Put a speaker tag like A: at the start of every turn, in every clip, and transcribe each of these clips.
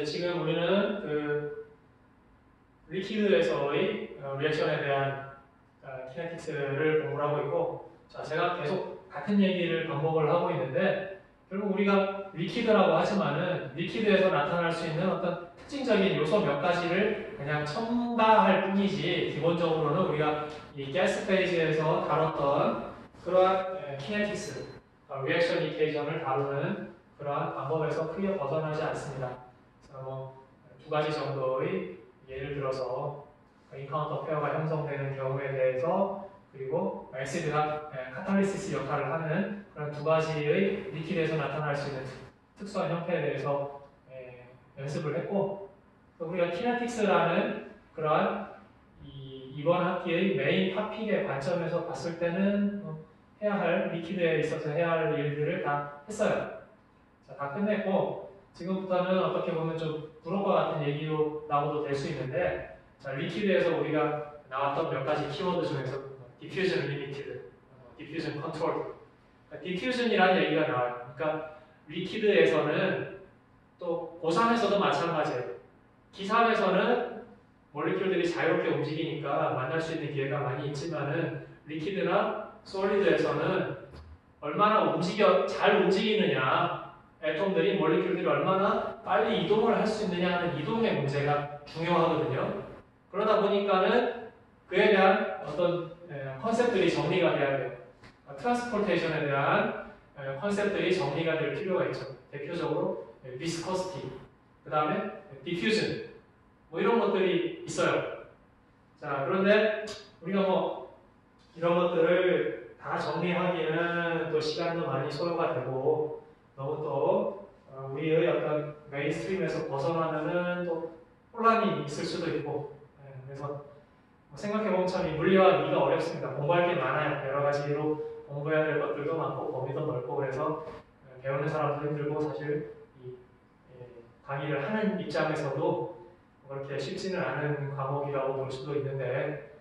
A: 지금 우리는 그 리퀴드에서의 리액션에 대한 키네틱스를 공부를 하고 있고, 자, 제가 계속 같은 얘기를 반복을 하고 있는데, 결국 우리가 리퀴드라고 하지만은 리퀴드에서 나타날 수 있는 어떤 특징적인 요소 몇 가지를 그냥 첨가할 뿐이지, 기본적으로는 우리가 이 가스 페이지에서 다뤘던 그러한 키네틱스, 리액션 이퀘이션을 다루는 그러한 방법에서 크게 벗어나지 않습니다. 그래서 두 가지 정도의 예를 들어서 인카운터 페어가 형성되는 경우에 대해서, 그리고 에시드가 카탈리시스 역할을 하는 그런 두 가지의 리퀴드에서 나타날 수 있는 특수한 형태에 대해서 연습을 했고, 또 우리가 키네틱스라는 그러한 이번 학기의 메인 토픽의 관점에서 봤을 때는 해야 할, 리퀴드에 있어서 해야 할 일들을 다 했어요. 자, 다 끝냈고, 지금부터는 어떻게 보면 좀 브로커 같은 얘기로 나오도 될 수 있는데, 자, 리퀴드에서 우리가 나왔던 몇 가지 키워드 중에서 diffusion limited, diffusion controlled, diffusion이라는 얘기가 나와요. 그러니까 리퀴드에서는 또 고3에서도 마찬가지예요. 기3에서는 몰리큘들이 자유롭게 움직이니까 만날 수 있는 기회가 많이 있지만은 리퀴드나 솔리드에서는 얼마나 잘 움직이느냐, 애톰들이 몰리큘들이 얼마나 빨리 이동을 할 수 있느냐 하는 이동의 문제가 중요하거든요. 그러다 보니까는 그에 대한 어떤 컨셉들이 정리가 돼야 돼요. 트랜스포테이션에 대한 컨셉들이 정리가 될 필요가 있죠. 대표적으로 비스커시티, 그 다음에 디퓨전, 뭐 이런 것들이 있어요. 자, 그런데 우리가 이런 것들을 다 정리하기는 또 시간도 많이 소요가 되고, 너무 또 우리의 어떤 메인스트림에서 벗어나면은 또 혼란이 있을 수도 있고, 그래서 생각해보면 참 이 물리와 미가 어렵습니다. 공부할 게 많아요. 여러 가지로 공부해야 될 것들도 많고 범위도 넓고, 그래서 배우는 사람도 힘들고, 사실 이 강의를 하는 입장에서도 그렇게 쉽지는 않은 과목이라고 볼 수도 있는데,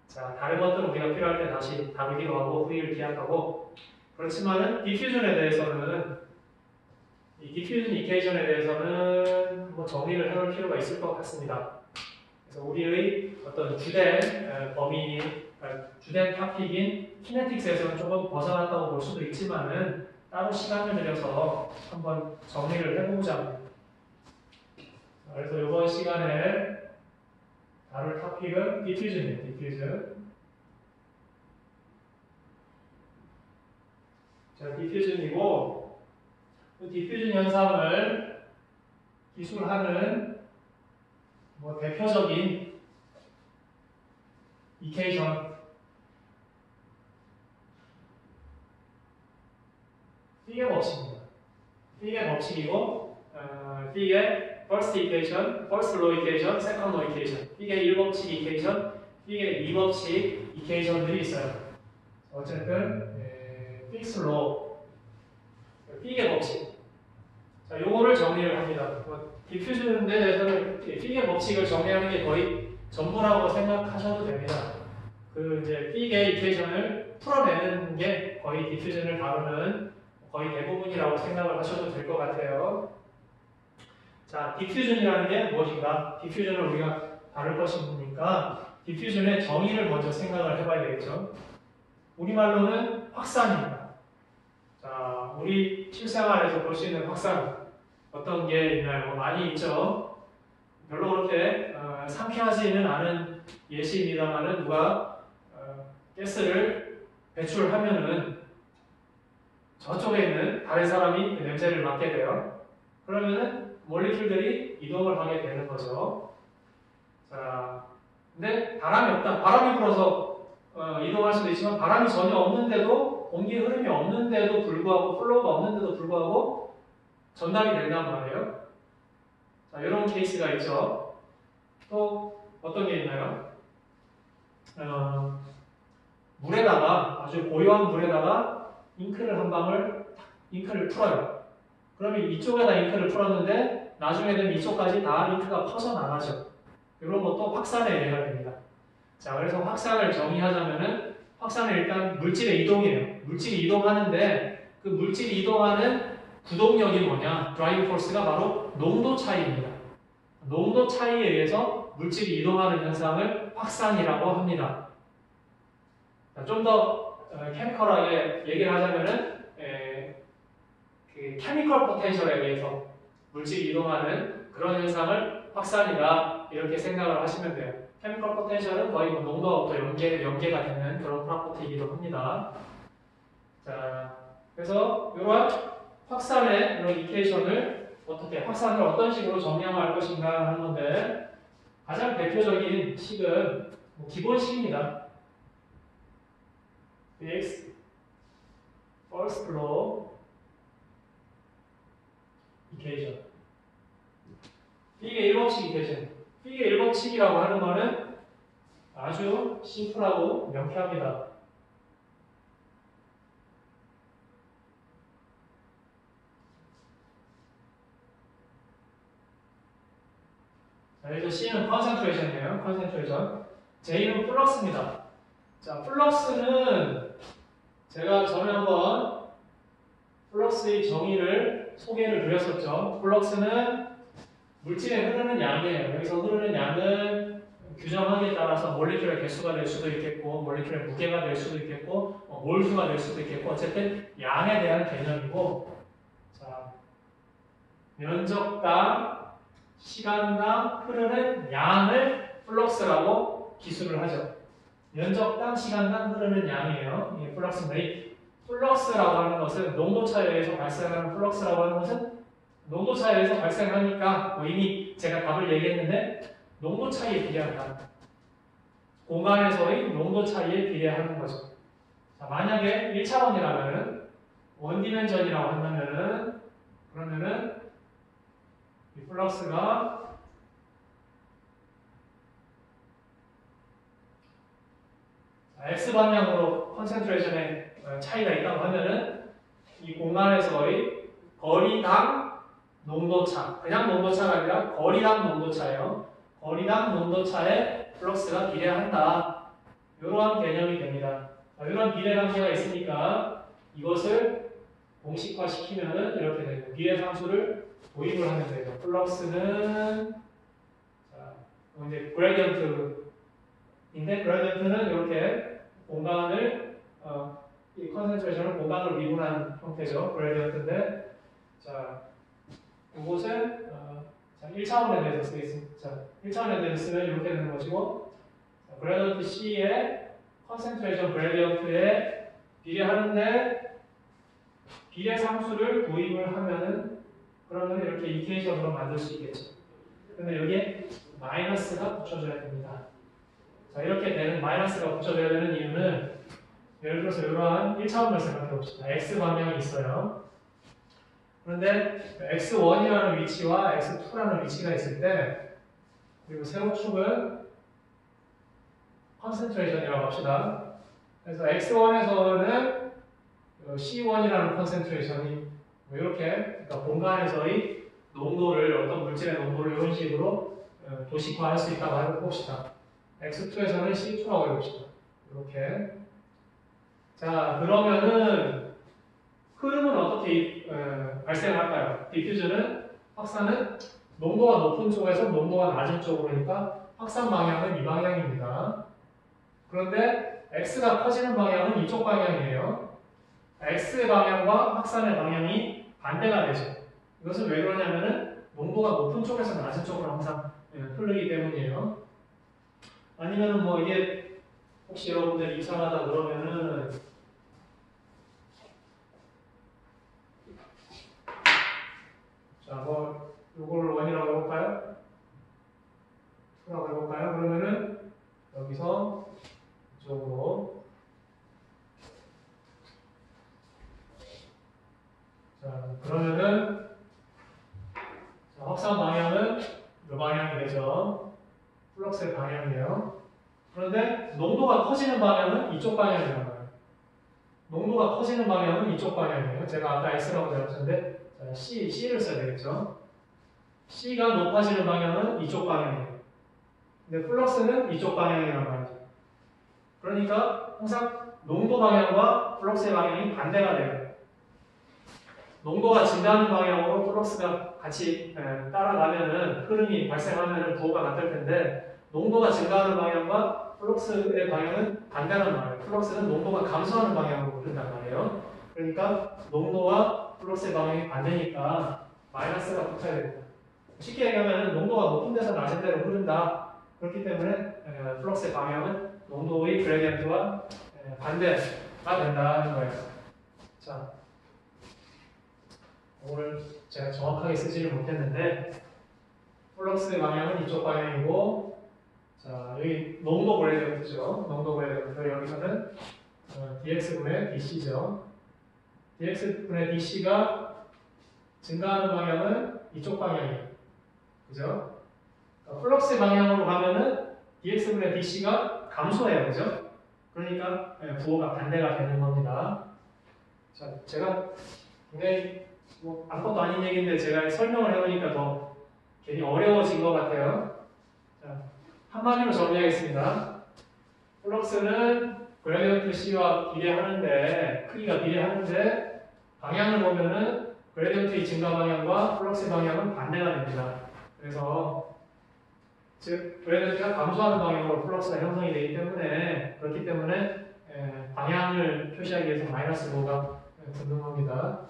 A: 자, 다른 것들은 우리가 필요할 때 다시 다루기도 하고 후기를 기약하고, 그렇지만은 디퓨전에 대해서는, 이 디퓨전 이퀘이션에 대해서는 정리를 해놓을 필요가 있을 것 같습니다. 그래서 우리의 어떤 주된 범위, 주된 토픽인 키네틱스에서는 조금 벗어났다고 볼 수도 있지만은 따로 시간을 들여서 한번 정리를 해보고자 합니다. 그래서 이번 시간에 다룰 토픽은 디퓨전이에요. 디퓨전. 자, 디퓨전이고, 그 디퓨전 현상을 기술하는 대표적인 이퀘이션, 픽의 법칙입니다. 픽의 법칙이고, 픽의 first equation, first law equation, second law equation, 픽의 1법칙 equation, 픽의 2법칙 equation들이 있어요. 어쨌든 fixed law, 픽의 법칙. 자, 요거를 정리를 합니다. 디퓨전에 대해서는 픽의 법칙을 정리하는 게 거의 전부라고 생각하셔도 됩니다. 그 이제 픽의 이퀘이션을 풀어내는 게 거의 디퓨전을 다루는 거의 대부분이라고 생각을 하셔도 될 것 같아요. 자, 디퓨전이라는 게 무엇인가? 디퓨전을 우리가 다룰 것이니까 디퓨전의 정의를 먼저 생각을 해봐야 되겠죠. 우리말로는 확산입니다. 자, 우리 실생활에서 볼 수 있는 확산, 어떤 게 있나요? 많이 있죠. 별로 그렇게 상쾌하지는 않은 예시입니다만은, 누가 가스를 배출하면은 저쪽에 있는 다른 사람이 그 냄새를 맡게 돼요. 그러면은 몰리큘들이 이동을 하게 되는 거죠. 자, 근데 바람이 없다. 바람이 불어서 이동할 수도 있지만, 바람이 전혀 없는데도, 공기 흐름이 없는데도 불구하고, 플로우가 없는데도 불구하고 전달이 된단 말이에요. 자, 이런 케이스가 있죠. 또 어떤 게 있나요? 물에다가, 아주 고요한 물에다가 잉크를 한 방울, 잉크를 풀어요. 그러면 이쪽에다 잉크를 풀었는데 나중에 되면 이쪽까지 다 잉크가 퍼져나가죠. 이런 것도 확산의 예가 됩니다. 자, 그래서 확산을 정의하자면은, 확산은 일단 물질의 이동이에요. 물질이 이동하는데, 그 물질이 이동하는 구동력이 뭐냐? 드라이빙 포스가 바로 농도 차이입니다. 농도 차이에 의해서 물질이 이동하는 현상을 확산이라고 합니다. 좀 더 케미컬하게 얘기를 하자면은 그 케미컬 포텐셜에 의해서 물질이 이동하는 그런 현상을 확산이다 이렇게 생각을 하시면 돼요. 케미컬 포텐셜은 거의 뭐 농도하고 연계가 되는 그런 프로퍼티이기도 합니다. 자, 그래서 이러한 확산의 그런 이퀘이션을 확산을 어떤 식으로 정량할 것인가 하는 건데 가장 대표적인 식은 기본식입니다. Bx first law equation. 이게 1법칙 이퀘이션. 이게 1법칙이라고 하는 거는 아주 심플하고 명쾌합니다. 자, 여기서 C는 concentration이에요. concentration. J는 플럭스입니다. 자, 플럭스는 제가 전에 한번 플럭스의 정의를 소개를 드렸었죠. 플럭스는 물질에 흐르는 양이에요. 여기서 흐르는 양은 규정하기에 따라서 몰리큘의 개수가 될 수도 있겠고, 몰리큘의 무게가 될 수도 있겠고, 몰수가 될 수도 있겠고, 어쨌든 양에 대한 개념이고, 자, 면적당, 시간당 흐르는 양을 플럭스라고 기술을 하죠. 면적당, 시간당 흐르는 양이에요. 이게 플럭스인데, 플럭스라고 하는 것은 농도차에 의해서 발생하는 플럭스라고 하는 것은 농도차에 의해서 발생하니까 이미 제가 답을 얘기했는데 농도 차이에 비례한다. 공간에서의 농도 차이에 비례하는 거죠. 자, 만약에 1차원이라면은 원디멘전이라고 한다면은 그러면은 이 플럭스가 X방향으로 컨센트레이션의 차이가 있다고 하면은 이 공간에서의 거리당 농도차, 그냥 농도차가 아니라 거리당 농도차예요. 거리당 농도차에 플럭스가 비례한다. 이러한 개념이 됩니다. 이런 비례관계가 있으니까 이것을 공식화시키면은 이렇게 되고 비례상수를 도입을 하면 되죠. 플럭스는 자, 이제 그레디언트인데 그레디언트는 이렇게 공간을 이 컨센트레이션을 공간으로 미분한 형태죠. 그레디언트인데 자, 이것은 1차원에 대해서 쓰겠습니다. 자, 1차원에 대해서 쓰면 이렇게 되는 것이고 그레디언트 C의 컨센트레이션 그레디언트에 비례하는데 비례 상수를 도입을 하면은 그러면 이렇게 이퀘이션으로 만들 수 있겠죠. 근데 여기에 마이너스가 붙여줘야 됩니다. 자, 이렇게 되는 마이너스가 붙여줘야 되는 이유는 예를 들어서 이러한 1차원을 생각해 봅시다. X 방향이 있어요. 그런데 X1이라는 위치와 X2라는 위치가 있을 때 그리고 세로축은 컨센트레이션이라고 합시다. 그래서 X1에서는 C1이라는 컨센트레이션이 이렇게 그러니까 공간에서의 농도를 어떤 물질의 농도를 이런 식으로 도식화할 수 있다고 해봅시다. X2에서는 C2라고 해봅시다. 이렇게 자 그러면은 흐름은 어떻게 발생할까요? 디퓨전은 확산은 농도가 높은 쪽에서 농도가 낮은 쪽으로니까 확산 방향은 이 방향입니다. 그런데 X가 커지는 방향은 이쪽 방향이에요. X 방향과 확산의 방향이 반대가 되죠. 이것은 왜 그러냐면은 농도가 높은 쪽에서 낮은 쪽으로 항상 흐르기 때문이에요. 아니면은 뭐 이게 혹시 여러분들 이상하다 그러면은 자, 뭐 요걸 원이라고 해볼까요? 2라고 해볼까요? 그러면은 여기서 이쪽으로 자, 그러면은 자, 확산 방향은 이 방향이 되죠. 플럭스의 방향이에요. 그런데 농도가 커지는 방향은 이쪽 방향이라는 거예요. 농도가 커지는 방향은 이쪽 방향이에요. 제가 아까 X라고 잡았는데 자, C를 써야 되겠죠. C가 높아지는 방향은 이쪽 방향이에요. 근데 플럭스는 이쪽 방향이란 말이죠. 그러니까 항상 농도 방향과 플럭스의 방향이 반대가 돼요. 농도가 증가하는 방향으로 플럭스가 같이 따라가면은 흐름이 발생하면은 부호가 같을 텐데 농도가 증가하는 방향과 플럭스의 방향은 반대란 말이에요. 플럭스는 농도가 감소하는 방향으로 흐른단 말이에요. 그러니까 농도와 플럭스의 방향이 반대니까 마이너스가 붙어야 됩니다. 쉽게 얘기하면 농도가 높은 데서 낮은 데로 흐른다. 그렇기 때문에 플럭스의 방향은 농도의 그레디언트와 반대가 된다는 거예요. 자, 오늘 제가 정확하게 쓰지를 못했는데 플럭스의 방향은 이쪽 방향이고, 자 여기 농도 그레디언트죠. 농도 그레디언트 여기서는 dx분의 dc죠. dx분의 dc가 증가하는 방향은 이쪽 방향이에요. 그죠? 플럭스 방향으로 가면은 dx분의 dc가 감소해요. 그죠? 그러니까 부호가 반대가 되는 겁니다. 자, 제가 굉장히 아무것도 아닌 얘기인데 제가 설명을 해보니까 더 괜히 어려워진 것 같아요. 자, 한마디로 정리하겠습니다. 플럭스는 그레디언트 C와 비례하는데, 크기가 비례하는데, 방향을 보면은 그레디언트의 증가 방향과 플럭스 방향은 반대가 됩니다. 그래서, 즉, 그레디언트가 감소하는 방향으로 플럭스가 형성이 되기 때문에, 그렇기 때문에, 방향을 표시하기 위해서 마이너스 5가 붙는 겁니다.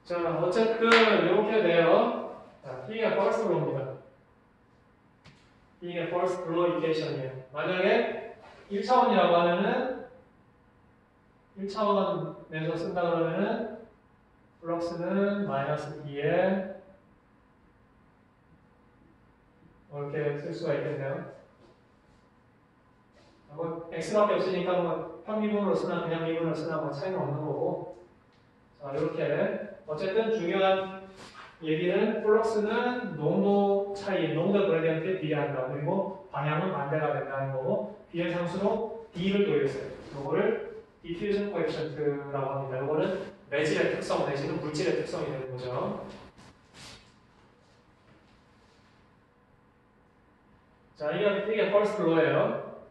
A: 자, 어쨌든, 이렇게 돼요. 자, B가 first law입니다. B가 first law equation이에요. 만약에 1차원이라고 하면은, 1차원에서 쓴다 그러면은, 플럭스는 마이너스 B에, 이렇게 쓸 수가 있겠네요. X밖에 없으니까 평미분으로 쓰나 그냥 미분으로 쓰나 차이는 없는 거고. 자, 이렇게. 어쨌든 중요한 얘기는 플럭스는 농도 차이, 농도 그레디언트에 비례한다. 그리고 방향은 반대가 된다는 거고, B의 상수로 D를 도입했어요. 이거를 diffusion coefficient라고 합니다. 이거는 매질의 특성 내지는 물질의 특성이 되는 거죠. 자, 이게 first law예요.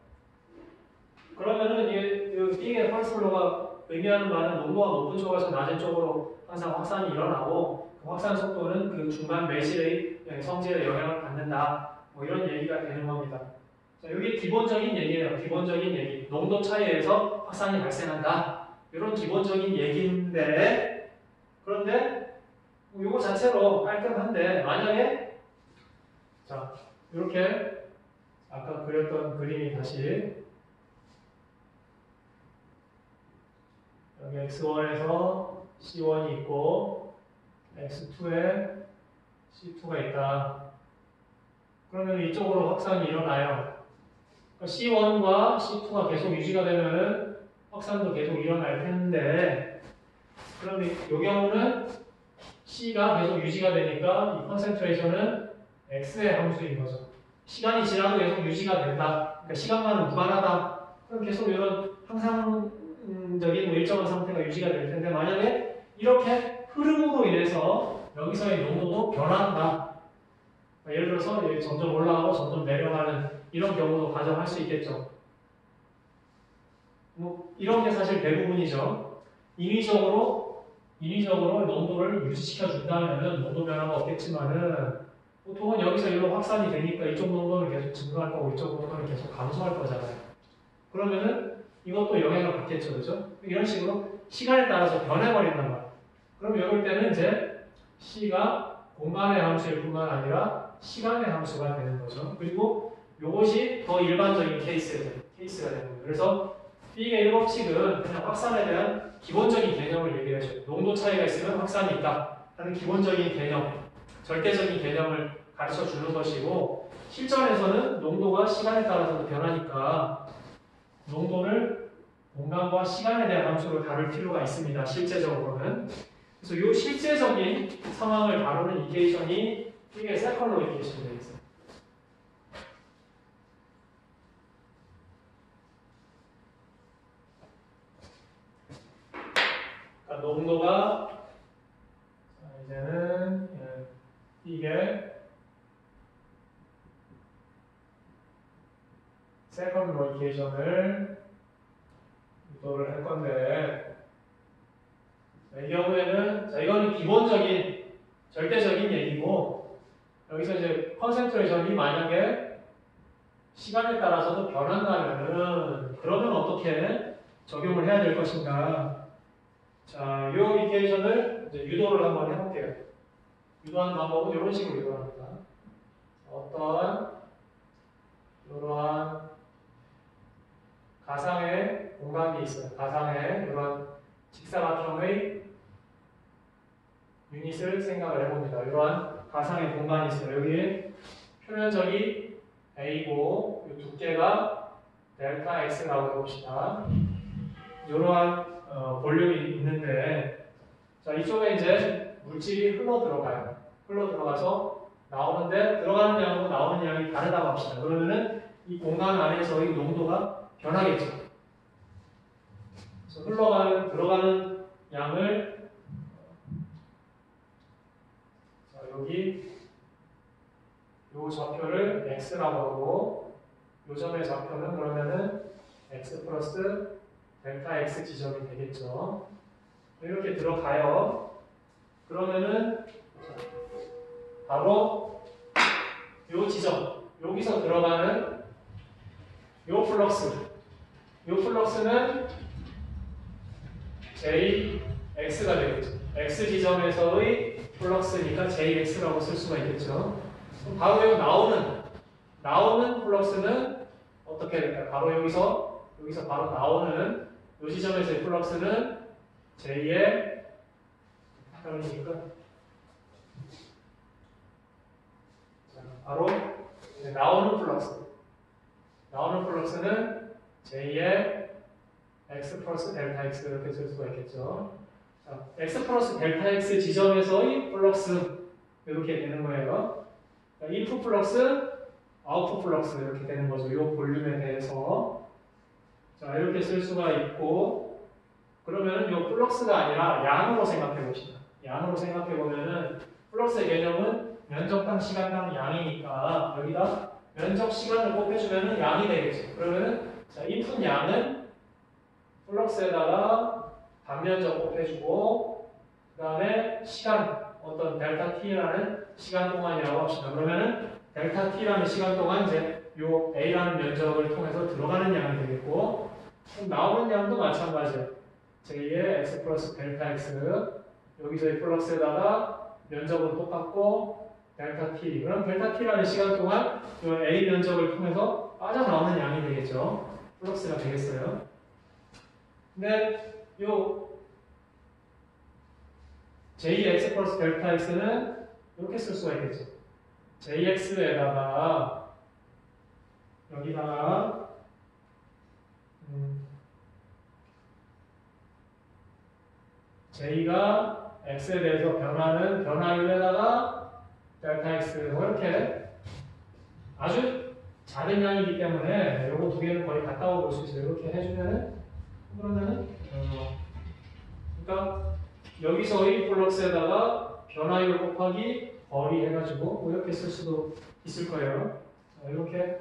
A: 그러면은 이게 first law가 의미하는 바는 농도가 높은 쪽에서 낮은 쪽으로 항상 확산이 일어나고 그 확산 속도는 그 중간 매실의 성질에 영향을 받는다. 이런 얘기가 되는 겁니다. 자, 여기 기본적인 얘기예요. 기본적인 얘기. 농도 차이에서 확산이 발생한다. 이런 기본적인 얘기인데 그런데 이거 자체로 깔끔한데 만약에 자 이렇게 아까 그렸던 그림이 다시 여기 x1에서 c1이 있고 x2에 c2가 있다. 그러면 이쪽으로 확산이 일어나요. C1과 C2가 계속 유지가 되면 확산도 계속 일어날 텐데 그럼 이 경우는 C가 계속 유지가 되니까 이 컨센트레이션은 X의 함수인 거죠. 시간이 지나도 계속 유지가 된다. 그러니까 시간만은 무한하다. 그럼 계속 이런 항상적인 일정한 상태가 유지가 될 텐데 만약에 이렇게 흐름으로 인해서 여기서의 농도도 변한다. 예를 들어서 점점 올라가고 점점 내려가는 이런 경우도 가정할 수 있겠죠. 이런 게 사실 대부분이죠. 인위적으로 농도를 유지시켜 준다면 농도 변화가 없겠지만은 보통은 여기서 이런 확산이 되니까 이쪽 농도는 계속 증가할 거고 이쪽 농도는 계속 감소할 거잖아요. 그러면은 이것도 영향을 받겠죠, 그죠? 이런 식으로 시간에 따라서 변해버린단 말이에요. 그럼 이럴 때는 이제 C가 공간의 함수일 뿐만 아니라 시간의 함수가 되는 거죠. 그리고 이것이 더 일반적인 케이스가 되는 거예요. 그래서 B의 일법칙은 그냥 확산에 대한 기본적인 개념을 얘기를 해줘요. 농도 차이가 있으면 확산이 있다 하는 기본적인 개념, 절대적인 개념을 가르쳐 주는 것이고 실전에서는 농도가 시간에 따라서도 변하니까 농도를 공간과 시간에 대한 함수로 다룰 필요가 있습니다. 실제적으로는. 그래서 이 실제적인 상황을 다루는 이케이션이 이게 세컨 로 이케이션이 되어 있어요. 그러니까 농도가 이제는 이게 세컨 로 이케이션을 유도를 할 건데, 자, 이 경우에는, 자, 이거는 기본적인, 절대적인 얘기고, 여기서 이제 컨센트레이션이 만약에 시간에 따라서도 변한다면은, 그러면 어떻게 적용을 해야 될 것인가. 자, 이 이퀘이션을 이제 유도를 한번 해볼게요. 유도하는 방법은 이런 식으로 유도합니다. 어떤 이러한 가상의 공간이 있어요. 가상의 이런 직사각형의 유닛을 생각을 해봅니다. 이러한 가상의 공간이 있어요. 여기 표면적이 A고 이 두께가 델타 X라고 해봅시다. 이러한 볼륨이 있는데, 자, 이쪽에 이제 물질이 흘러 들어가요. 흘러 들어가서 나오는데 들어가는 양하고 나오는 양이 다르다고 합시다. 그러면은 이 공간 안에서의 농도가 변하겠죠. 그래서 들어가는 양을, 자, 여기 요 좌표를 x라고 하고, 요 점의 좌표는 그러면은 x 플러스 델타 x 지점이 되겠죠. 이렇게 들어가요. 그러면은 바로 요 지점, 여기서 들어가는 요 플럭스는 JX가 되겠죠. X 지점에서의 플럭스니까 JX라고 쓸 수가 있겠죠. 그럼 바로 여기 나오는 플럭스는 어떻게 될까요? 바로 여기서 바로 나오는 요 지점에서의 플럭스는 J의 그러니까 바로 나오는 플럭스는 J의 X 플러스 델타 X 이렇게 쓸 수가 있겠죠. 자, X 플러스 델타 X 지점에서의 플럭스 이렇게 되는 거예요. 인풋 플럭스, 아웃풋 플럭스 이렇게 되는 거죠. 이 볼륨에 대해서. 자, 이렇게 쓸 수가 있고, 그러면 이 플럭스가 아니라 양으로 생각해 봅시다. 양으로 생각해 보면은 플럭스의 개념은 면적당 시간당 양이니까 여기다 면적 시간을 곱해주면 양이 되겠죠. 그러면은 자, 인풋 양은 플럭스에다가 반면적 곱해주고 그 다음에 시간 어떤 델타 t라는 시간 동안이라고 합시다. 그러면은 델타 t라는 시간 동안 이제 요 a라는 면적을 통해서 들어가는 양이 되겠고, 그럼 나오는 양도 마찬가지예요. j의 x 플러스 델타 x, 여기서의 플럭스에다가 면적은 똑같고 델타 t, 그럼 델타 t라는 시간 동안 이 a 면적을 통해서 빠져나오는 양이 되겠죠. 플럭스가 되겠어요. 근데 요 jx 플러스 델타 x는 이렇게 쓸 수가 있겠죠. jx에다가 여기다가 j가 x에 대해서 변하는 변화율에다가 델타 x 이렇게 아주 작은 양이기 때문에 요거 두 개는 거의 같다고 볼 수 있어요. 이렇게 해주면은 그러니까 여기서의 플럭스에다가 변화율 곱하기 거리 해가지고 이렇게 쓸 수도 있을 거예요. 이렇게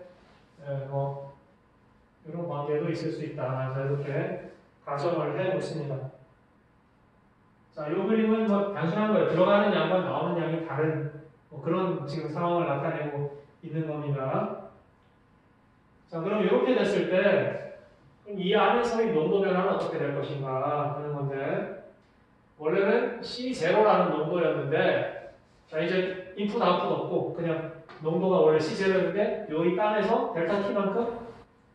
A: 이런 관계도 있을 수 있다. 자, 이렇게 가정을 해 놓습니다. 자, 이 그림은 뭐 단순한 거예요. 들어가는 양과 나오는 양이 다른 그런 지금 상황을 나타내고 있는 겁니다. 자, 그럼 이렇게 됐을 때 이 안에서의 농도 변화는 어떻게 될 것인가 하는 건데, 원래는 C0라는 농도였는데, 자, 이제 인풋 아웃풋 없고 그냥 농도가 원래 C0였는데 여기 딴에서 델타 T만큼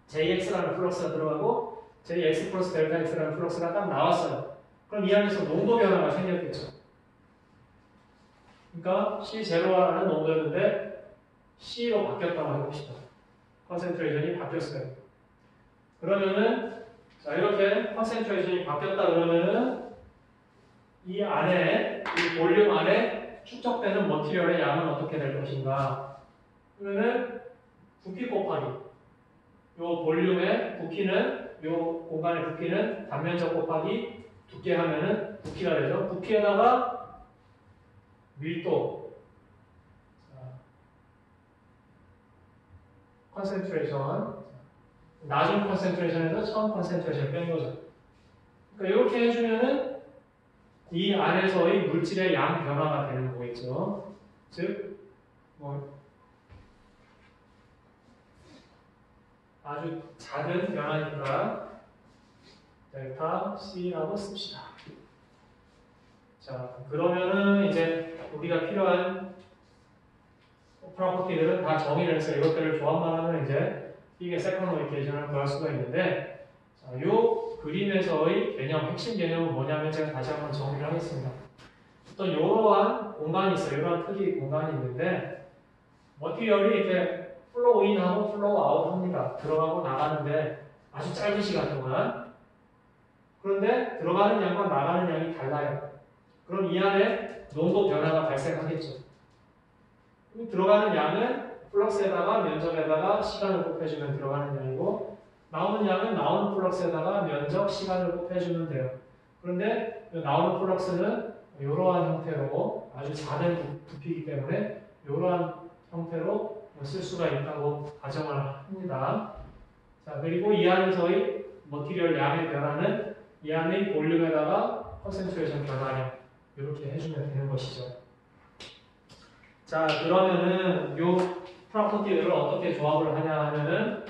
A: JX라는 플럭스가 들어가고 JX 플러스 델타 X라는 플럭스가 딱 나왔어요. 그럼 이 안에서 농도 변화가 생겼겠죠. 그러니까 C0라는 농도였는데 C로 바뀌었다고 해봅시다. 컨센트레이션이 바뀌었어요. 그러면은 자, 이렇게 컨센트레이션이 바뀌었다 그러면은 이 안에 이 볼륨 안에 축적되는 머티리얼의 양은 어떻게 될 것인가? 그러면은 부피 곱하기 요 볼륨의 부피는 요 공간의 부피는 단면적 곱하기 두께 하면은 부피가 되죠. 부피에다가 밀도, 컨센트레이션, 낮은 컨센트레이션에서 처음 컨센트레이션 뺀 거죠. 그러니까 이렇게 해주면은 이 안에서의 물질의 양 변화가 되는 거겠죠. 즉, 뭐 아주 작은 변화니까 델타 C라고 씁시다. 자, 그러면은 이제 우리가 필요한 프로퍼티들은 다 정의를 해서 이것들을 조합만 하면 이제 이게 세컨드 이퀘이션을 구할 수가 있는데, 자, 이 그림에서의 개념, 핵심 개념은 뭐냐면 제가 다시 한번 정리를 하겠습니다. 어떤 이러한 공간이 있어요. 이러한 크기의 공간이 있는데 머티리얼이 이렇게 플로우 인하고 플로우 아웃 합니다. 들어가고 나가는데 아주 짧은 시간 동안. 그런데 들어가는 양과 나가는 양이 달라요. 그럼 이 안에 농도 변화가 발생하겠죠. 들어가는 양은 플럭스에다가 면적에다가 시간을 곱해주면 들어가는 양이고, 나오는 양은 나오는 플럭스에다가 면적, 시간을 곱해주면 돼요. 그런데 나오는 플럭스는 이러한 형태로 아주 작은 부피이기 때문에 이러한 형태로 쓸 수가 있다고 가정을 합니다. 자, 그리고 이 안에서의 머티리얼 양의 변화는 이 안의 볼륨에다가 컨센트레이션 변화량 이렇게 해주면 되는 것이죠. 자, 그러면은 이 프로퍼티들을 어떻게 조합을 하냐 하면은,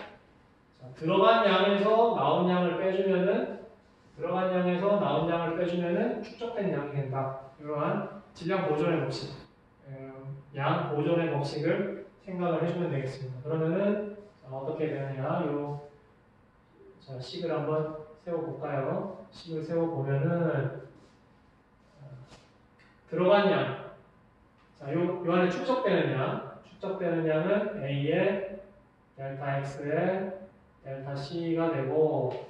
A: 자, 들어간 양에서 나온 양을 빼주면은, 들어간 양에서 나온 양을 빼주면은 축적된 양이 된다. 이러한 질량 보존의 법칙, 양 보존의 법칙을 생각을 해주면 되겠습니다. 그러면은 자, 어떻게 되느냐, 자, 식을 한번 세워볼까요? 식을 세워보면은 들어간 양, 자, 요 안에 축적되는 양은 A에 델타 X에 델타 C가 되고,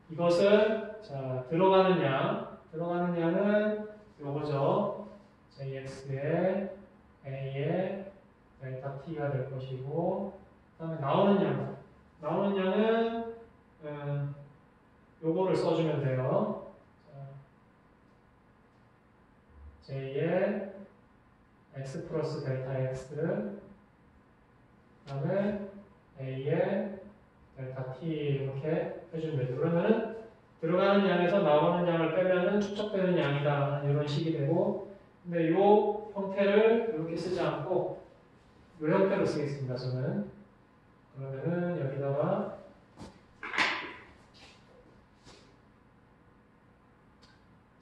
A: 이것은 자, 들어가는 양은 요거죠. JX에 A에 델타 T가 될 것이고, 그 다음에 나오는 양은 요거를 써주면 돼요. 자, J에 X 플러스 델타 X, 그 다음에 A에 델타 T 이렇게 해주면 되죠. 그러면은 들어가는 양에서 나오는 양을 빼면은 축적되는 양이다. 이런 식이 되고, 근데 이 형태를 이렇게 쓰지 않고 이 형태로 쓰겠습니다. 저는. 그러면은 여기다가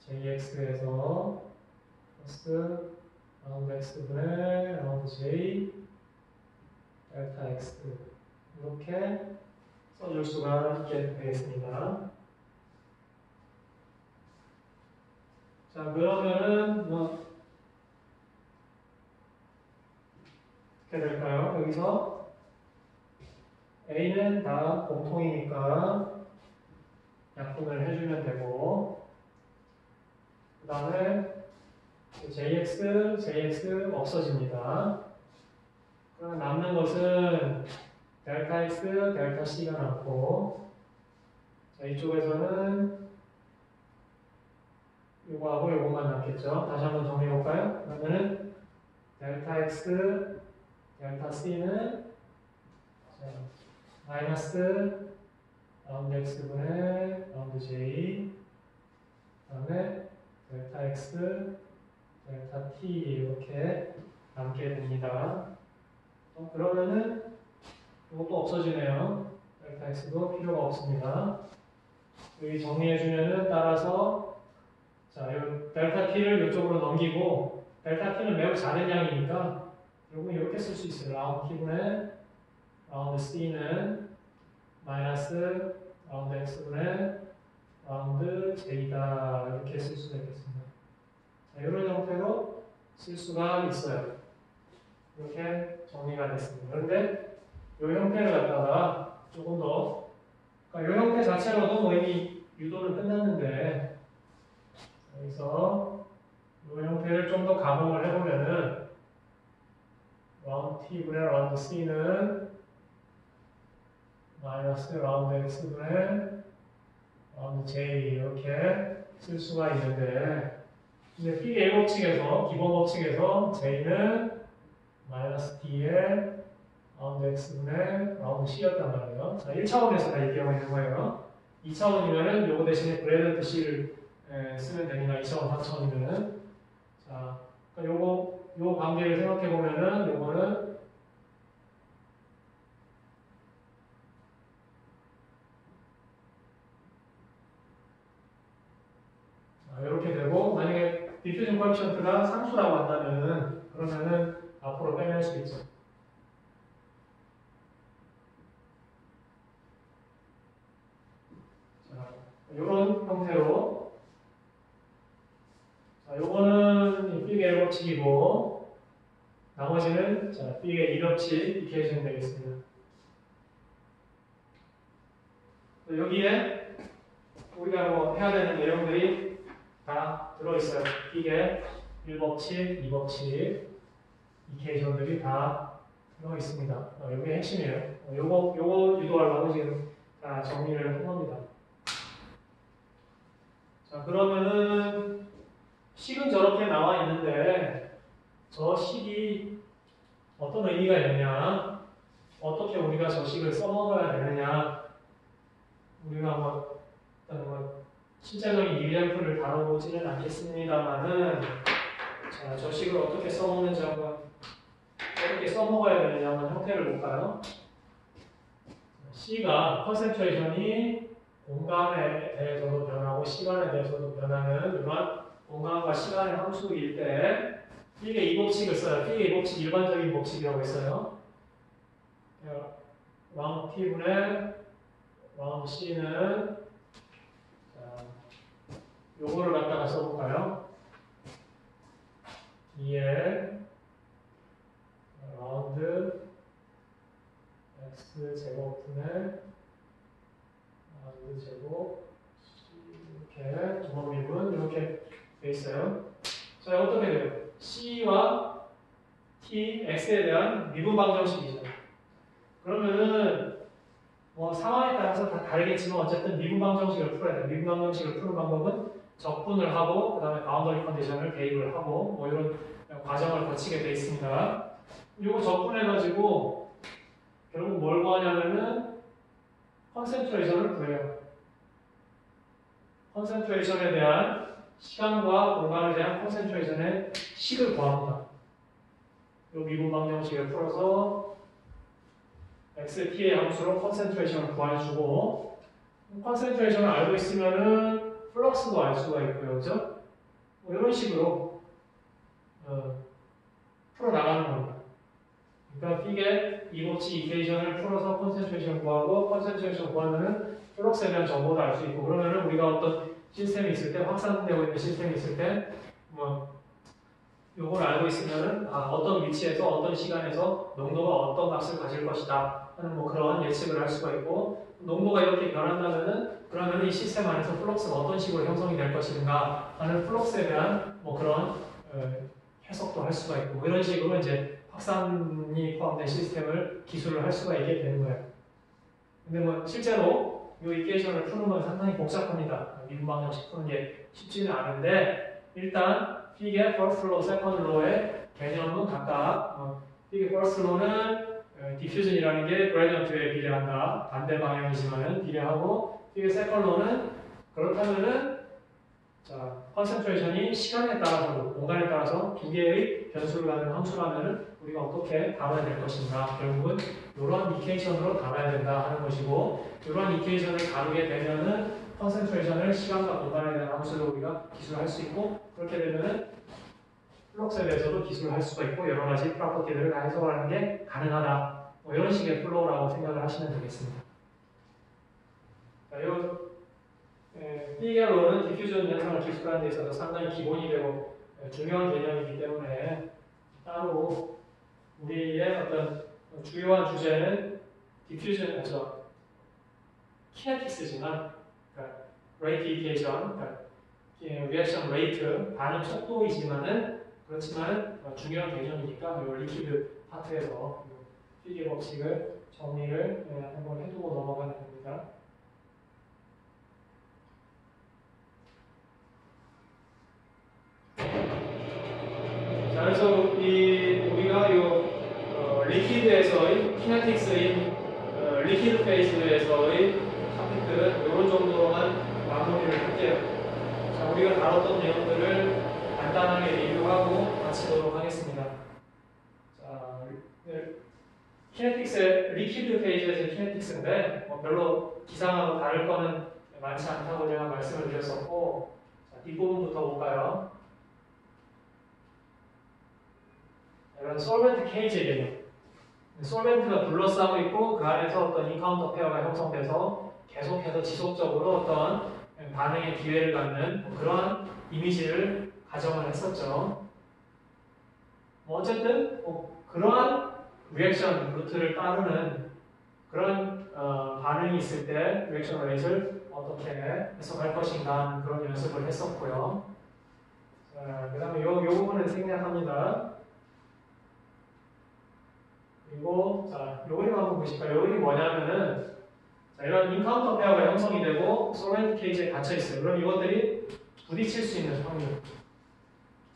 A: JX에서 플러스 라운드 X분의 라운드 J 델타 X 이렇게 써줄 수가 있게 되겠습니다. 자, 그러면은 뭐 어떻게 될까요? 여기서 A는 다 공통이니까 약분을 해주면 되고, 그 다음에 JX 없어집니다. 그럼 남는 것은 델타 X, 델타 C가 남고, 자, 이쪽에서는 요거하고 요거만 남겠죠. 다시 한번 정리해볼까요? 그러면은 델타 X, 델타 C는 마이너스 라운드 X분의 라운드 J, 그 다음에 델타 X, 델타 T 이렇게 남게 됩니다. 그러면은 이것도 없어지네요. 델타 X도 필요가 없습니다. 여기 정리해주면은 따라서 자, 이 델타 T를 이쪽으로 넘기고, 델타 T는 매우 작은 양이니까 요거 이렇게 쓸 수 있어요. 라운드 T분의 라운드 C는 마이너스 라운드 X분의 라운드 J다. 이렇게 쓸 수가 있겠습니다. 자, 이런 형태로 쓸 수가 있어요. 이렇게 정리가 됐습니다. 그런데 이 형태를 갖다가 조금 더, 그러니까 이 형태 자체로도 뭐 이미 유도는 끝났는데, 여기서 이 형태를 좀 더 가공을 해보면은 라운드 T분의 라운드 C는 마이너스 라운드 X분의 라운드 J 이렇게 쓸 수가 있는데, 근데 PA 법칙에서, 기본 법칙에서 J는 마이너스 T의 라운드 X분의 라운드 C였단 말이에요. 자, 1차원에서 다 얘기하고 있는 거예요. 2차원이면은 요거 대신에 그레디언트 C를 쓰면 됩니다. 2차원, 3차원이면은. 자, 그러니까 요 관계를 생각해 보면은 요거는 이렇게 되고, 만약에 디퓨전 코에피션트가 상수라고 한다면은 그러면은 앞으로 빼낼 수 있죠. 자, 이런 형태로, 자, 요거는 B의 1법칙이고, 나머지는 자, B의 2법칙 이케이션 되겠습니다. 여기에 우리가 뭐 해야 되는 내용들이 다 들어있어요. B의 1법칙, 2법칙, 이케이션들이 다 들어있습니다. 이게 핵심이에요. 요거 유도하려고 지금 다 정리를 한 겁니다. 자, 그러면은 식은 저렇게 나와 있는데 저 식이 어떤 의미가 있느냐, 어떻게 우리가 저 식을 써먹어야 되느냐, 우리가 뭐 실제적인 이그램플을 다뤄보지는 않겠습니다만은, 자, 저 식을 어떻게 써먹는지 한번, 어떻게 써먹어야 되느냐 한번 형태를 볼까요? C가 컨센트레이션이 공간에 대해서도 변하고 시간에 대해서도 변하는 이러한 공간과 시간의 함수일 때 B의 이 법칙을 써요. B의 이 법칙 일반적인 법칙이라고 했어요. 왕 T분의 왕 C는, 자, 요거를 갖다가 써볼까요? B의 라운드 X제곱분의 라운드 제곱 이렇게 두번미분 이렇게 돼 있어요. 자, 어떻게 돼요? C와 T, X에 대한 미분 방정식이죠. 그러면은 뭐 상황에 따라서 다 다르겠지만 어쨌든 미분 방정식을 풀어야 돼요. 미분 방정식을 푸는 방법은 적분을 하고 그 다음에 바운더리 컨디션을 대입을 하고 뭐 이런 과정을 거치게 돼 있습니다. 이거 적분해가지고 결국 뭘 구하냐면은 컨센트레이션을 구해요. 컨센트레이션에 대한 시간과 공간에 대한 컨센트레이션의 식을 구합니다. 이 미분 방정식을 풀어서 x, t의 함수로 컨센트레이션을 구해주고, 컨센트레이션을 알고 있으면은 플럭스도 알 수가 있고요, 그죠? 뭐 이런 식으로 풀어나가는 겁니다. 그러니까 B의 이 법칙 이케이션을 풀어서 컨센트레이션을 구하고, 컨센트레이션 구하면은 플럭스에 대한 정보도 알 수 있고, 그러면은 우리가 어떤 시스템이 있을 때, 확산되고 있는 시스템이 있을 때, 뭐 요걸 알고 있으면은 어떤 위치에서 어떤 시간에서 농도가 어떤 값을 가질 것이다 하는 뭐 그런 예측을 할 수가 있고, 농도가 이렇게 변한다면은 그러면 이 시스템 안에서 플럭스가 어떤 식으로 형성이 될 것인가 하는 플럭스에 대한 뭐 그런 해석도 할 수가 있고, 뭐 이런 식으로 이제 확산이 포함된 시스템을 기술을 할 수가 있게 되는 거예요. 근데 뭐 실제로 이 이케이션을 푸는 건 상당히 복잡합니다. 미분 방정식 푸는 게 쉽지는 않은데, 일단 B의 first law, second law의 개념은 각각 B의 first law는 diffusion이라는 게 gradient에 비례한다. 반대 방향이지만은 비례하고, B의 second law는 그렇다면은 자, concentration이 시간에 따라서도 공간에 따라서 두 개의 변수를 갖는 함수라면은 우리가 어떻게 다뤄야 될 것인가, 결국은 이러한 이케이션으로 다뤄야 된다 하는 것이고, 이러한 이케이션을 다루게 되면은 컨센트레이션을 시간과 공간에 대한 함수로 우리가 기술할 수 있고, 그렇게 되면은 플럭스에 대해서도 기술할 수가 있고, 여러 가지 프로퍼티들을 다 해석하는 게 가능하다. 뭐 이런 식의 플로우라고 생각을 하시면 되겠습니다. 자, B계로는 디퓨전 현상을 기술하는 데 있어서 상당히 기본이 되고 중요한 개념이기 때문에 따로 우리의 어떤 주요한 주제는 디퓨전, 키네틱스지만, 그러니까 레이트 이케이션, 그러니까 리액션 레이트, 반응 속도이지만은 그렇지만 중요한 개념이니까 이 리퀴드 파트에서 B계 법칙을 정리를 한번 해두고 넘어가는 겁니다. 자, 그래서 우리가 리퀴드에서의 키네틱스인 리퀴드 페이스에서의 토픽들은 이런 정도로 우리가 다뤘던 내용들을 간단하게 리뷰하고 마치도록 하겠습니다. 자, 키네틱스, 리퀴드 페이지에서의 키네틱스인데 별로 기상하고 다를 거는 많지 않다고 제가 말씀을 드렸었고, 자, 뒷부분부터 볼까요? 이런 솔벤트 케이지의 개념. 솔벤트가 둘러싸고 있고 그 안에서 어떤 인카운터 페어가 형성돼서 계속해서 지속적으로 어떤 반응의 기회를 갖는 그러한 이미지를 가정을 했었죠. 어쨌든 그러한 리액션 루트를 따르는 그런 반응이 있을 때 리액션 레이트를 어떻게 해석할 것인가 하는 그런 연습을 했었고요. 그 다음에 요 부분은 생략합니다. 그리고 자, 요 그림 한번 보실까요? 요 그림이 뭐냐면은 자, 이런 인카운터 페어가 형성이 되고 솔벤트 케이지에 갇혀 있어요. 그럼 이것들이 부딪힐 수 있는 확률.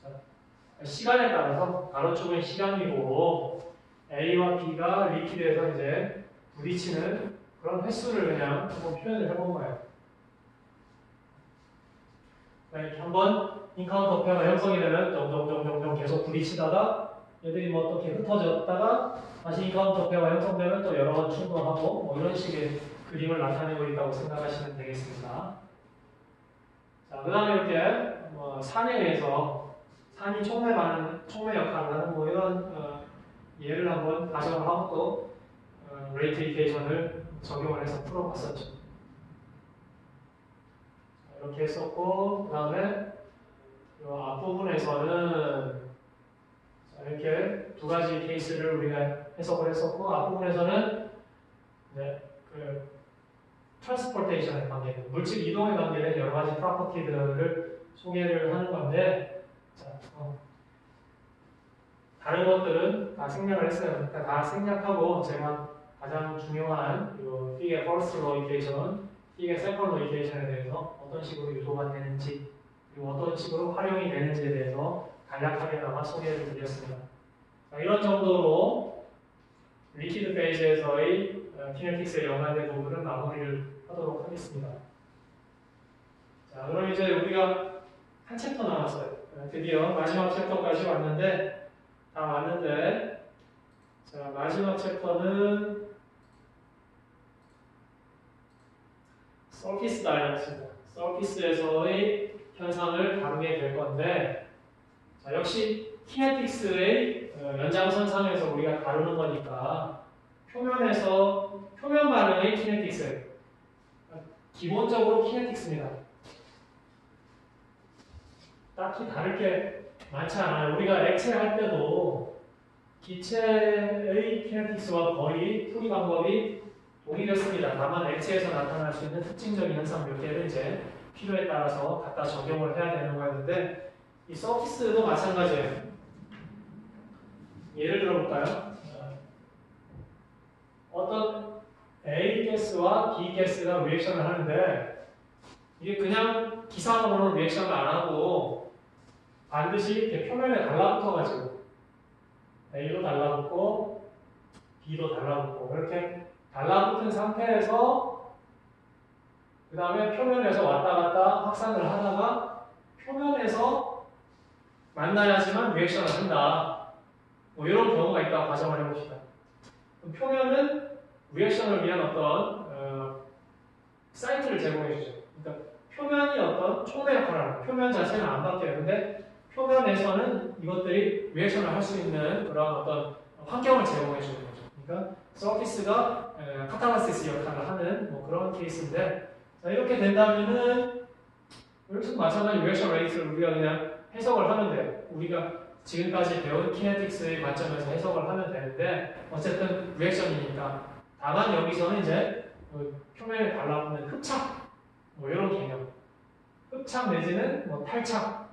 A: 자, 시간에 따라서 가로축은 시간이고 A와 B가 리퀴드에서 이제 부딪히는 그런 횟수를 그냥 한번 표현을 해본 거예요. 이렇게 한번 인카운터 페어가 형성이 되면 점점 계속 부딪히다가 얘들이 뭐 어떻게 흩어졌다가 다시 인카운터 페어가 형성되면 또 여러 번 충돌하고 뭐 이런 식의 그림을 나타내고 있다고 생각하시면 되겠습니다. 자, 그 다음에 이렇게 산에 의해서 산이 촉매 역할을 하는 뭐 이런 예를 한번 가정을 하고 또 레이트 이퀘이션을 적용을 해서 풀어봤었죠. 이렇게 했었고 그 다음에 이 앞부분에서는 이렇게 두 가지 케이스를 우리가 해석을 했었고 앞부분에서는 네, 그 트랜스포테이션의 관계, 물질 이동의 관계된 여러 가지 프로퍼티들을 소개를 하는 건데 자, 다른 것들은 다 생략을 했어요. 그러니까 다 생략하고 제가 가장 중요한 이 픽의 퍼스트 로 이퀘이션, 픽의 세컨드 로 이퀘이션에 대해서 어떤 식으로 유도가 되는지 그리고 어떤 식으로 활용이 되는지에 대해서 간략하게나마 소개를 드렸습니다. 자, 이런 정도로 리퀴드 페이지에서의 키네틱스에 연관된 부분은 마무리를 하도록 하겠습니다. 자, 그럼 이제 우리가 한 챕터 남았어요. 드디어 마지막 챕터까지 왔는데 다 왔는데 자, 마지막 챕터는 서피스 다이나믹스입니다. 서피스에서의 현상을 다루게 될 건데 자, 역시 키네틱스의 연장선상에서 우리가 다루는 거니까 표면 반응의 키네틱스 기본적으로 키네틱스입니다. 딱히 다를 게 많지 않아요. 우리가 액체 할 때도 기체의 키네틱스와 거의 풀이 방법이 동일했습니다. 다만 액체에서 나타날 수 있는 특징적인 현상 몇 개를 이제 필요에 따라서 갖다 적용을 해야 되는 거였는데 이 서피스도 마찬가지예요. 예를 들어볼까요? 어떤 A 가스와 B 가스가 리액션을 하는데 이게 그냥 기상으로는 리액션을 안 하고 반드시 이렇게 표면에 달라붙어가지고 A도 달라붙고 B도 달라붙고 이렇게 달라붙은 상태에서 그 다음에 표면에서 왔다 갔다 확산을 하다가 표면에서 만나야지만 리액션을 한다. 뭐 이런 경우가 있다고 가정을 해봅시다. 표면은 리액션을 위한 어떤 사이트를 제공해주죠. 그러니까 표면이 어떤 촉매 역할을 합니다. 표면 자체는 안 바뀌어요. 근데 표면에서는 이것들이 리액션을 할 수 있는 그런 어떤 환경을 제공해주는 거죠. 그러니까 서피스가 카탈라시스 역할을 하는 뭐 그런 케이스인데 자, 이렇게 된다면은 여기서도 마찬가지 리액션 레이트를 우리가 그냥 해석을 하면 돼요. 우리가 지금까지 배운 키네틱스의 관점에서 해석을 하면 되는데 어쨌든 리액션이니까 다만 여기서는 이제 표면에 달라붙는 흡착 뭐 이런 개념 흡착 내지는 뭐 탈착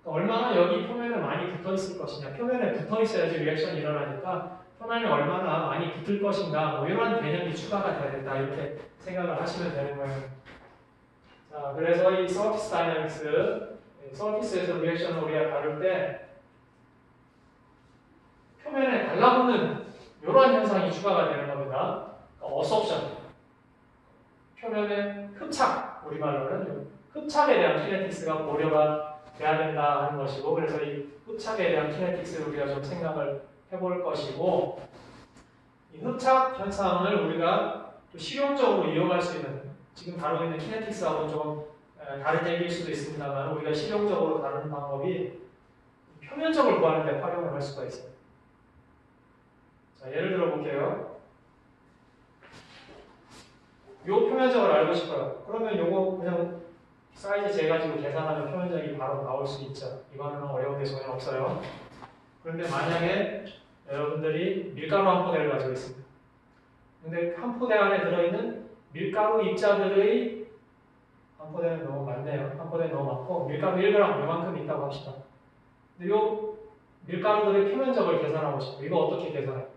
A: 그러니까 얼마나 여기 표면에 많이 붙어 있을 것이냐 표면에 붙어 있어야지 리액션이 일어나니까 표면에 얼마나 많이 붙을 것인가 뭐 이런 개념이 추가가 돼야 된다 이렇게 생각을 하시면 되는 거예요. 자, 그래서 이 서피스 다이나믹스 서피스에서 리액션을 우리가 다룰 때 표면에 달라붙는 이러한 현상이 추가가 되는 겁니다. 어섭션 표면에 흡착 우리말로는 흡착에 대한 키네틱스가 고려가 돼야 된다 하는 것이고, 그래서 이 흡착에 대한 키네틱스를 우리가 좀 생각을 해볼 것이고, 이 흡착 현상을 우리가 또 실용적으로 이용할 수 있는, 지금 다루고 있는 키네틱스하고는 좀 다른 얘기일 수도 있습니다만, 우리가 실용적으로 다루는 방법이 표면적을 구하는 데 활용을 할 수가 있어요. 자, 예를 들어 볼게요. 요 표면적을 알고 싶어요. 그러면 요거 그냥 사이즈 재가지고 계산하면 표면적이 바로 나올 수 있죠. 이거는 어려운 게 전혀 없어요. 그런데 만약에 여러분들이 밀가루 한 포대를 가지고 있습니다. 근데 한 포대 안에 들어있는 밀가루 입자들의, 한 포대는 너무 많네요. 한 포대는 너무 많고, 밀가루 1g 요만큼 있다고 합시다. 근데 요 밀가루들의 표면적을 계산하고 싶어요. 이거 어떻게 계산해요?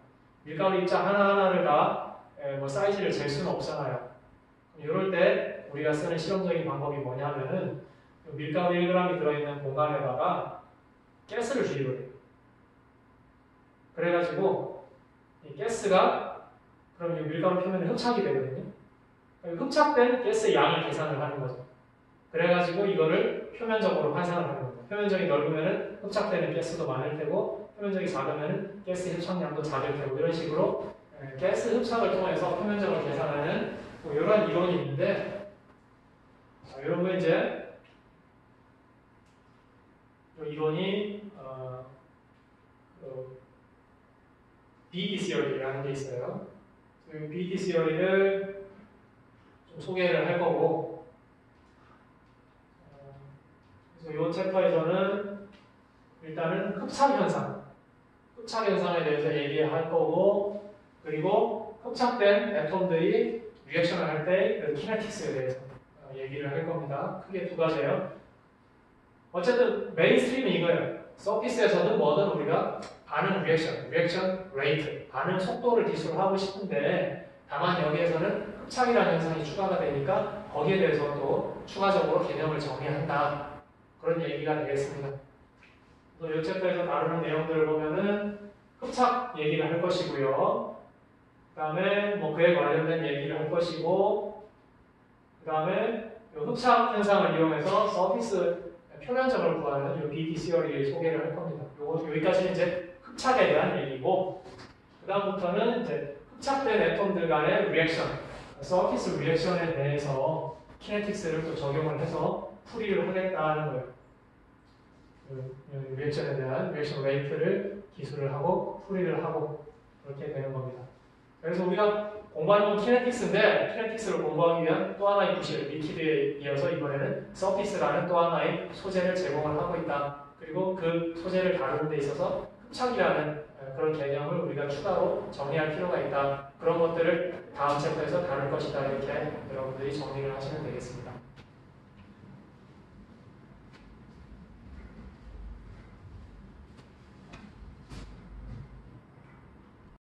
A: 밀가루 입자 하나하나를 다 뭐 사이즈를 잴 수는 없잖아요. 이럴 때 우리가 쓰는 실용적인 방법이 뭐냐면은 밀가루 1g이 들어있는 공간에다가 가스를 주입을 해요. 그래가지고 이 가스가 그럼 이 밀가루 표면에 흡착이 되거든요. 흡착된 가스의 양을 계산을 하는 거죠. 그래가지고 이거를 표면적으로 환산을 하는 겁니다. 표면적이 넓으면은 흡착되는 가스도 많을 테고, 표면적이 작으면은 가스 흡착량도 작을 테고, 이런 식으로 가스 흡착을 통해서 표면적을 계산하는 뭐 이런 이론이 있는데, 자, 이런 거 이제 이 이론이 BET 시어리라는 게 있어요. 그 BET 시어리를 좀 소개를 할 거고, 그래서 이 챕터에서는 일단은 흡착 현상에 대해서 얘기할 거고, 그리고 흡착된 애톰들이 리액션을 할 때 그 키네틱스에 대해서 얘기를 할 겁니다. 크게 두 가지예요. 어쨌든 메인스트림은 이거예요. 서피스에서는 뭐든 우리가 반응 리액션 레이트, 반응 속도를 기술하고 싶은데, 다만 여기에서는 흡착이라는 현상이 추가가 되니까 거기에 대해서 또 추가적으로 개념을 정의한다. 그런 얘기가 되겠습니다. 또 이 챕터에서 다루는 내용들을 보면은 흡착 얘기를 할 것이고요. 그 다음에 뭐 그에 관련된 얘기를 할 것이고, 그 다음에 흡착 현상을 이용해서 서피스 표면적을 구하는 이 BET 시어리를 소개를 할 겁니다. 여기까지는 이제 흡착에 대한 얘기고, 그 다음부터는 이제 흡착된 애톰들 간의 리액션, 서피스 리액션에 대해서 키네틱스를 또 적용을 해서 풀이를 하겠다는 거예요. 리액션에 대한 리액션 레이트를 기술을 하고 풀이를 하고 그렇게 되는 겁니다. 그래서 우리가 공부하는 건 키네틱스인데, 키네틱스를 공부하기 위한 또 하나의 부실, 리퀴드에 이어서 이번에는 서피스라는 또 하나의 소재를 제공을 하고 있다. 그리고 그 소재를 다루는 데 있어서 흡착이라는 그런 개념을 우리가 추가로 정리할 필요가 있다. 그런 것들을 다음 챕터에서 다룰 것이다. 이렇게 여러분들이 정리를 하시면 되겠습니다.